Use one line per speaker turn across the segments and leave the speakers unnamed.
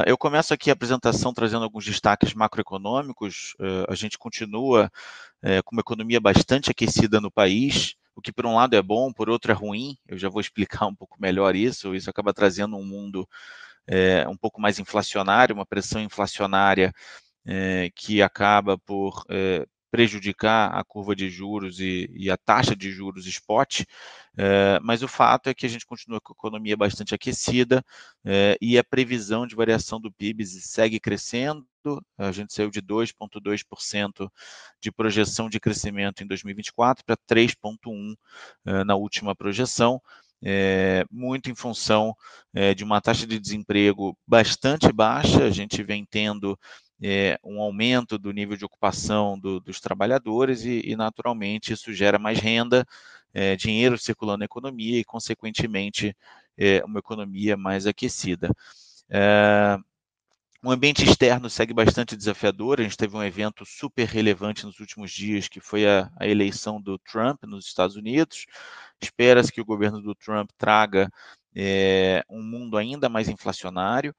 Eu começo aqui a apresentação trazendo alguns destaques macroeconômicos. A gente continua com uma economia bastante aquecida no país, o que por um lado é bom, por outro é ruim. Eu já vou explicar um pouco melhor isso. Isso acaba trazendo um mundo um pouco mais inflacionário, uma pressão inflacionária que acaba por prejudicar a curva de juros e a taxa de juros spot, mas o fato é que a gente continua com a economia bastante aquecida e a previsão de variação do PIB segue crescendo. A gente saiu de 2,2% de projeção de crescimento em 2024 para 3,1% na última projeção, muito em função de uma taxa de desemprego bastante baixa. A gente vem tendo um aumento do nível de ocupação dos trabalhadores e, naturalmente, isso gera mais renda, dinheiro circulando na economia e, consequentemente, uma economia mais aquecida. O ambiente externo segue bastante desafiador. A gente teve um evento super relevante nos últimos dias, que foi a eleição do Trump nos Estados Unidos. Espera-se que o governo do Trump traga um mundo ainda mais inflacionário,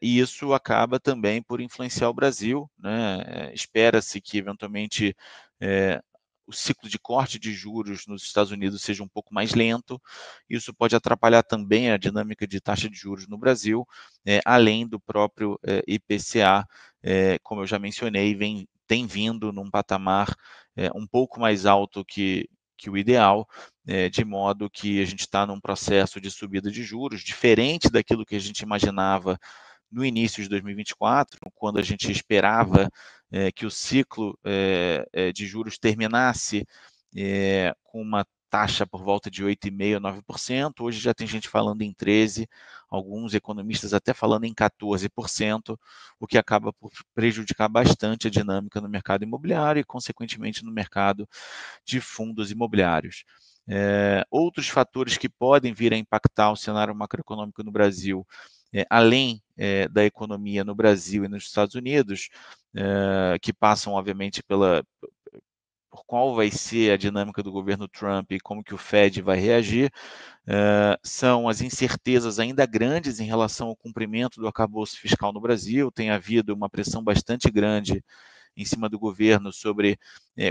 e isso acaba também por influenciar o Brasil, né? Espera-se que, eventualmente, o ciclo de corte de juros nos Estados Unidos seja um pouco mais lento. Isso pode atrapalhar também a dinâmica de taxa de juros no Brasil, além do próprio IPCA, como eu já mencionei, tem vindo num patamar um pouco mais alto que o ideal, de modo que a gente está num processo de subida de juros, diferente daquilo que a gente imaginava no início de 2024, quando a gente esperava que o ciclo de juros terminasse com uma taxa por volta de 8,5%, 9%. Hoje já tem gente falando em 13%, alguns economistas até falando em 14%, o que acaba por prejudicar bastante a dinâmica no mercado imobiliário e, consequentemente, no mercado de fundos imobiliários. Outros fatores que podem vir a impactar o cenário macroeconômico no Brasil, além da economia no Brasil e nos Estados Unidos, que passam, obviamente, por qual vai ser a dinâmica do governo Trump e como que o Fed vai reagir, são as incertezas ainda grandes em relação ao cumprimento do arcabouço fiscal no Brasil. Tem havido uma pressão bastante grande em cima do governo sobre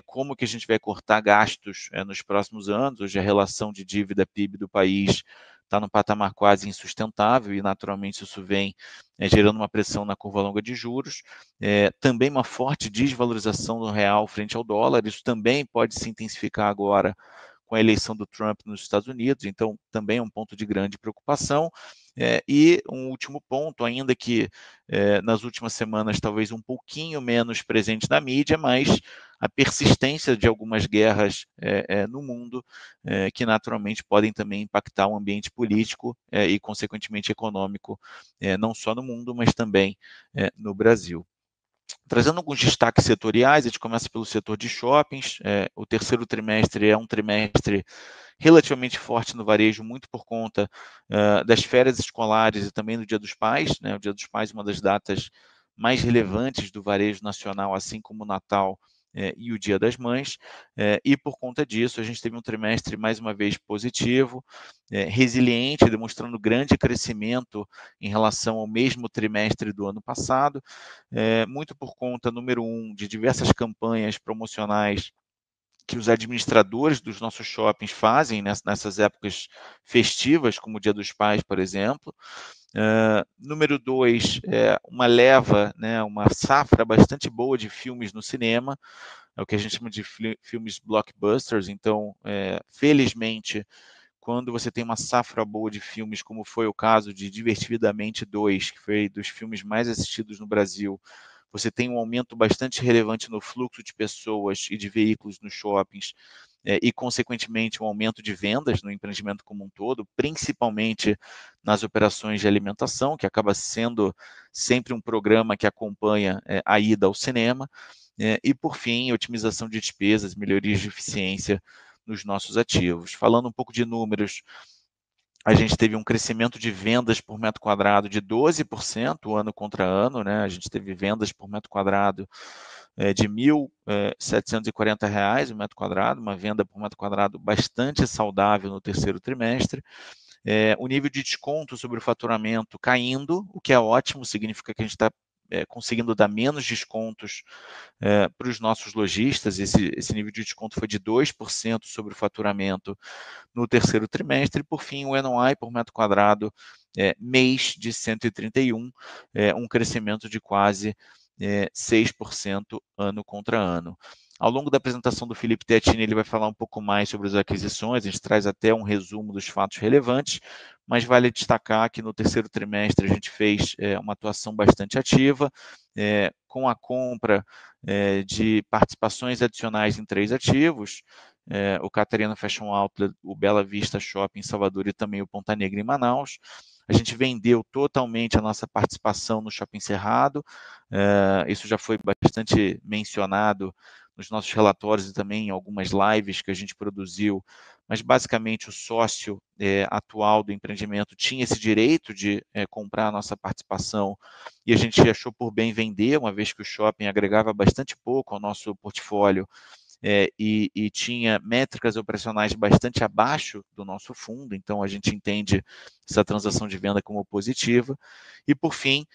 como que a gente vai cortar gastos nos próximos anos. Hoje a relação de dívida PIB do país está num patamar quase insustentável e, naturalmente, isso vem gerando uma pressão na curva longa de juros. Também uma forte desvalorização do real frente ao dólar. Isso também pode se intensificar agora com a eleição do Trump nos Estados Unidos, então também é um ponto de grande preocupação. E um último ponto, ainda que nas últimas semanas talvez um pouquinho menos presente na mídia, mas a persistência de algumas guerras no mundo, que naturalmente podem também impactar o ambiente político e, consequentemente, econômico, não só no mundo, mas também no Brasil. Trazendo alguns destaques setoriais, a gente começa pelo setor de shoppings. O terceiro trimestre é um trimestre relativamente forte no varejo, muito por conta das férias escolares e também do Dia dos Pais, né? O Dia dos Pais é uma das datas mais relevantes do varejo nacional, assim como o Natal e o Dia das Mães, e por conta disso a gente teve um trimestre mais uma vez positivo, resiliente, demonstrando grande crescimento em relação ao mesmo trimestre do ano passado, muito por conta, número um, de diversas campanhas promocionais que os administradores dos nossos shoppings fazem nessas épocas festivas, como o Dia dos Pais, por exemplo. Número dois, uma leva, né, uma safra bastante boa de filmes no cinema, é o que a gente chama de filmes blockbusters. Então, felizmente, quando você tem uma safra boa de filmes, como foi o caso de Divertidamente 2, que foi dos filmes mais assistidos no Brasil, você tem um aumento bastante relevante no fluxo de pessoas e de veículos nos shoppings, e, consequentemente, um aumento de vendas no empreendimento como um todo, principalmente nas operações de alimentação, que acaba sendo sempre um programa que acompanha a ida ao cinema, e, por fim, otimização de despesas, melhorias de eficiência nos nossos ativos. Falando um pouco de números, a gente teve um crescimento de vendas por metro quadrado de 12% ano contra ano, né? A gente teve vendas por metro quadrado de R$ 1.740 o metro quadrado, uma venda por metro quadrado bastante saudável no terceiro trimestre. o nível de desconto sobre o faturamento caindo, o que é ótimo, significa que a gente está conseguindo dar menos descontos para os nossos lojistas. Esse nível de desconto foi de 2% sobre o faturamento no terceiro trimestre, e por fim o NOI por metro quadrado mês de 131, um crescimento de quase 6% ano contra ano. Ao longo da apresentação do Felipe Teatini, ele vai falar um pouco mais sobre as aquisições, a gente traz até um resumo dos fatos relevantes, mas vale destacar que no terceiro trimestre a gente fez uma atuação bastante ativa, com a compra de participações adicionais em 3 ativos, o Catarina Fashion Outlet, o Bela Vista Shopping em Salvador e também o Ponta Negra em Manaus. A gente vendeu totalmente a nossa participação no Shopping Cerrado, isso já foi bastante mencionado nos nossos relatórios e também em algumas lives que a gente produziu, mas basicamente o sócio atual do empreendimento tinha esse direito de comprar a nossa participação e a gente achou por bem vender, uma vez que o shopping agregava bastante pouco ao nosso portfólio e tinha métricas operacionais bastante abaixo do nosso fundo, então a gente entende essa transação de venda como positiva. E, por fim,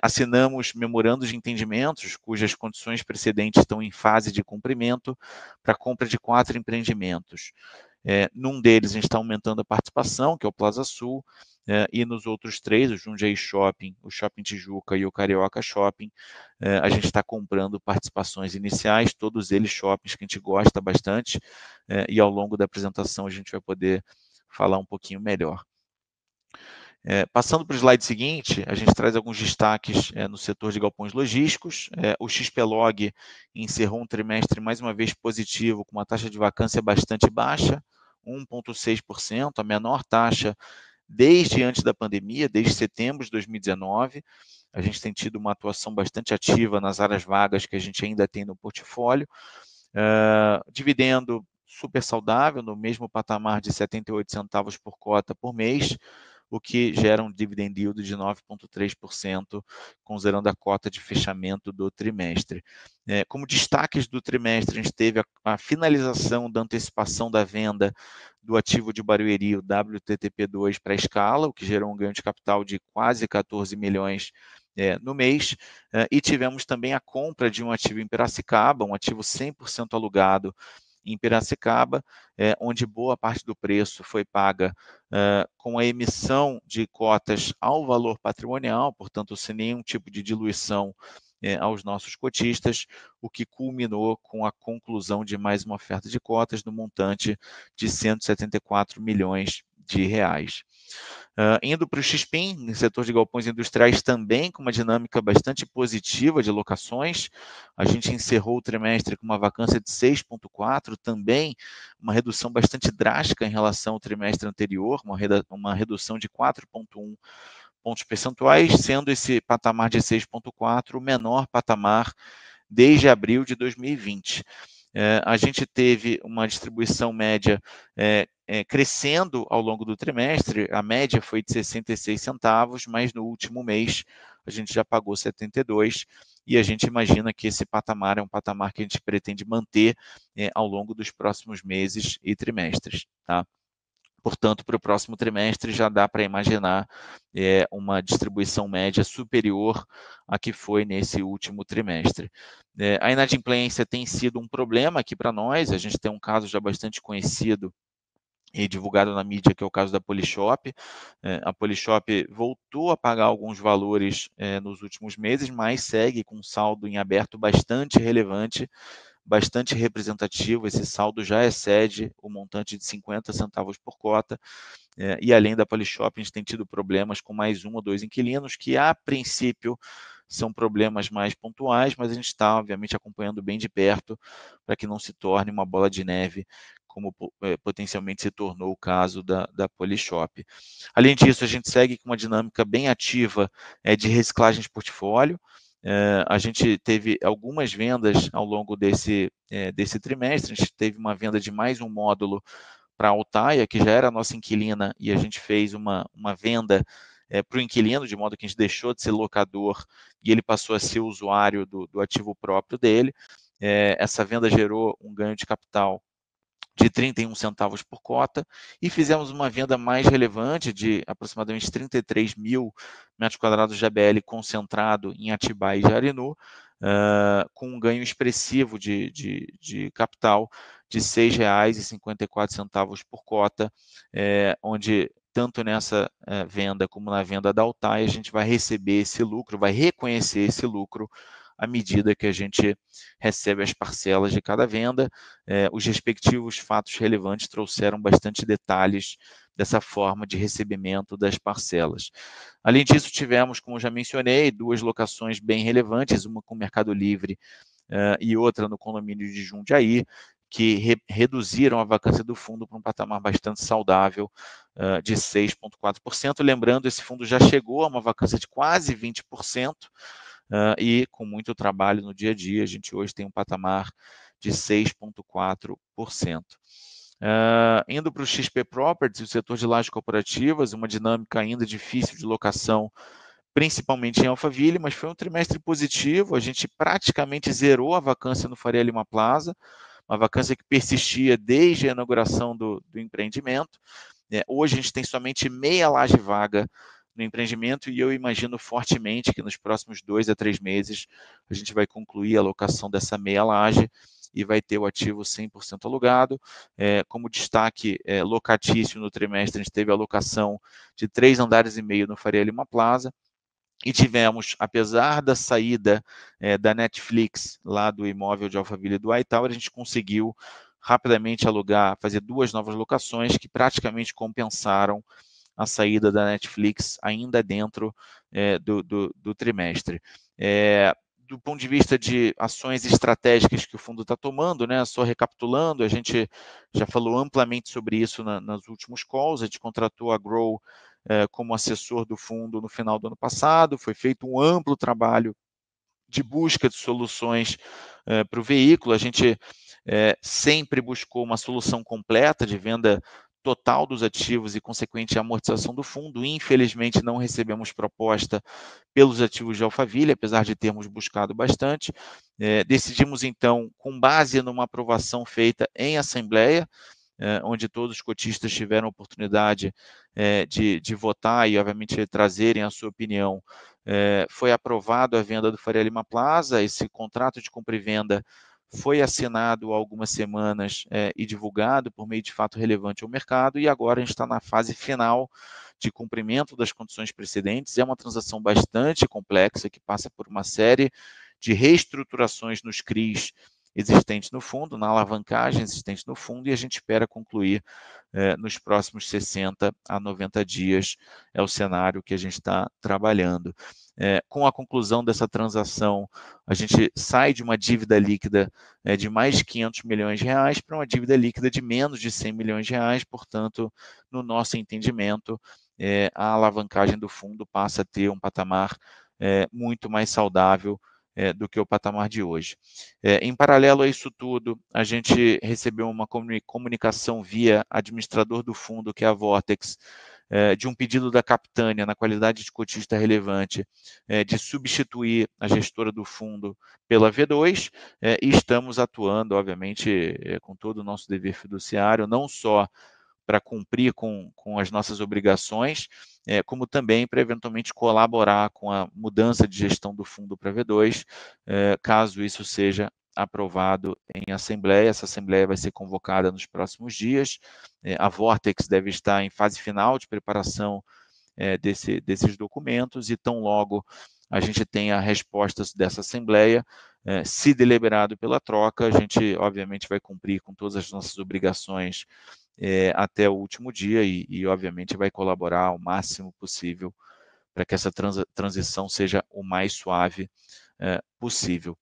assinamos memorandos de entendimentos, cujas condições precedentes estão em fase de cumprimento, para a compra de 4 empreendimentos. Num deles, a gente está aumentando a participação, que é o Plaza Sul, e nos outros 3, o Jundiaí Shopping, o Shopping Tijuca e o Carioca Shopping, a gente está comprando participações iniciais, todos eles shoppings que a gente gosta bastante, e ao longo da apresentação a gente vai poder falar um pouquinho melhor. Passando para o slide seguinte, a gente traz alguns destaques no setor de galpões logísticos. O XPlog encerrou um trimestre mais uma vez positivo, com uma taxa de vacância bastante baixa, 1,6%, a menor taxa desde antes da pandemia, desde setembro de 2019. A gente tem tido uma atuação bastante ativa nas áreas vagas que a gente ainda tem no portfólio. Dividendo super saudável, no mesmo patamar de 78 centavos por cota por mês, o que gera um dividend yield de 9,3%, considerando a cota de fechamento do trimestre. Como destaques do trimestre, a gente teve a finalização da antecipação da venda do ativo de Barueri, o WTTP2, para a Scala, o que gerou um ganho de capital de quase 14 milhões no mês, e tivemos também a compra de um ativo em Piracicaba, um ativo 100% alugado em Piracicaba, onde boa parte do preço foi paga com a emissão de cotas ao valor patrimonial, portanto, sem nenhum tipo de diluição aos nossos cotistas, o que culminou com a conclusão de mais uma oferta de cotas no montante de 174 milhões de reais. Indo para o XPIN, no setor de galpões industriais também com uma dinâmica bastante positiva de locações. A gente encerrou o trimestre com uma vacância de 6,4%, também uma redução bastante drástica em relação ao trimestre anterior, uma redução de 4,1 pontos percentuais, sendo esse patamar de 6,4 o menor patamar desde abril de 2020. A gente teve uma distribuição média crescendo ao longo do trimestre, a média foi de 66 centavos, mas no último mês a gente já pagou 72, e a gente imagina que esse patamar é um patamar que a gente pretende manter ao longo dos próximos meses e trimestres, tá? Portanto, para o próximo trimestre já dá para imaginar uma distribuição média superior à que foi nesse último trimestre. A inadimplência tem sido um problema aqui para nós, a gente tem um caso já bastante conhecido e divulgado na mídia, que é o caso da Polishop. A Polishop voltou a pagar alguns valores nos últimos meses, mas segue com um saldo em aberto bastante relevante, bastante representativo. Esse saldo já excede o montante de 50 centavos por cota, e além da Polishop, a gente tem tido problemas com mais 1 ou 2 inquilinos, que a princípio são problemas mais pontuais, mas a gente está, obviamente, acompanhando bem de perto para que não se torne uma bola de neve, como potencialmente se tornou o caso da Polishop. Além disso, a gente segue com uma dinâmica bem ativa de reciclagem de portfólio. A gente teve algumas vendas ao longo desse trimestre. A gente teve uma venda de mais um módulo para a Altaia, que já era a nossa inquilina, e a gente fez uma venda para o inquilino, de modo que a gente deixou de ser locador e ele passou a ser usuário do ativo próprio dele. Essa venda gerou um ganho de capital de 31 centavos por cota, e fizemos uma venda mais relevante de aproximadamente 33 mil metros quadrados de ABL concentrado em Atibaia e Jarinu, com um ganho expressivo de capital de R$ 6,54 por cota, onde tanto nessa venda como na venda da Altai, a gente vai receber esse lucro, vai reconhecer esse lucro à medida que a gente recebe as parcelas de cada venda. Os respectivos fatos relevantes trouxeram bastante detalhes dessa forma de recebimento das parcelas. Além disso, tivemos, como já mencionei, duas locações bem relevantes, uma com o Mercado Livre e outra no condomínio de Jundiaí, que reduziram a vacância do fundo para um patamar bastante saudável de 6,4%. Lembrando, esse fundo já chegou a uma vacância de quase 20%, e com muito trabalho no dia a dia, a gente hoje tem um patamar de 6,4%. Indo para o XP Properties, o setor de lajes corporativas, uma dinâmica ainda difícil de locação, principalmente em Alphaville, mas foi um trimestre positivo, a gente praticamente zerou a vacância no Faria Lima Plaza, uma vacância que persistia desde a inauguração do empreendimento. Hoje a gente tem somente meia laje vaga no empreendimento e eu imagino fortemente que nos próximos 2 a 3 meses a gente vai concluir a locação dessa meia laje e vai ter o ativo 100% alugado. Como destaque locatício no trimestre, a gente teve a locação de 3 andares e meio no Faria Lima Plaza, e tivemos, apesar da saída da Netflix lá do imóvel de Alphaville do Hightower, a gente conseguiu rapidamente alugar, fazer 2 novas locações que praticamente compensaram a saída da Netflix ainda dentro do trimestre. Do ponto de vista de ações estratégicas que o fundo está tomando, né, só recapitulando, a gente já falou amplamente sobre isso nos últimos calls, a gente contratou a Grow como assessor do fundo no final do ano passado, foi feito um amplo trabalho de busca de soluções para o veículo, a gente sempre buscou uma solução completa de venda total dos ativos e consequente amortização do fundo. Infelizmente, não recebemos proposta pelos ativos de Alphaville, apesar de termos buscado bastante. Decidimos, então, com base numa aprovação feita em assembleia, onde todos os cotistas tiveram oportunidade de votar e, obviamente, trazerem a sua opinião, foi aprovado a venda do Faria Lima Plaza. Esse contrato de compra e venda foi assinado há algumas semanas e divulgado por meio de fato relevante ao mercado, e agora a gente está na fase final de cumprimento das condições precedentes. É uma transação bastante complexa, que passa por uma série de reestruturações nos CRIs existentes no fundo, na alavancagem existente no fundo, e a gente espera concluir nos próximos 60 a 90 dias, é o cenário que a gente está trabalhando. Com a conclusão dessa transação, a gente sai de uma dívida líquida de mais de 500 milhões de reais para uma dívida líquida de menos de 100 milhões de reais, portanto, no nosso entendimento, a alavancagem do fundo passa a ter um patamar muito mais saudável do que o patamar de hoje. Em paralelo a isso tudo, a gente recebeu uma comunicação via administrador do fundo, que é a Vortex, de um pedido da Capitânia, na qualidade de cotista relevante, de substituir a gestora do fundo pela V2, e estamos atuando, obviamente, com todo o nosso dever fiduciário, não só para cumprir com as nossas obrigações, como também para eventualmente colaborar com a mudança de gestão do fundo para V2, caso isso seja aprovado em assembleia. Essa assembleia vai ser convocada nos próximos dias. A Vortex deve estar em fase final de preparação desses documentos, e tão logo a gente tem a resposta dessa assembleia, se deliberado pela troca, a gente obviamente vai cumprir com todas as nossas obrigações até o último dia e obviamente vai colaborar o máximo possível para que essa transição seja o mais suave possível.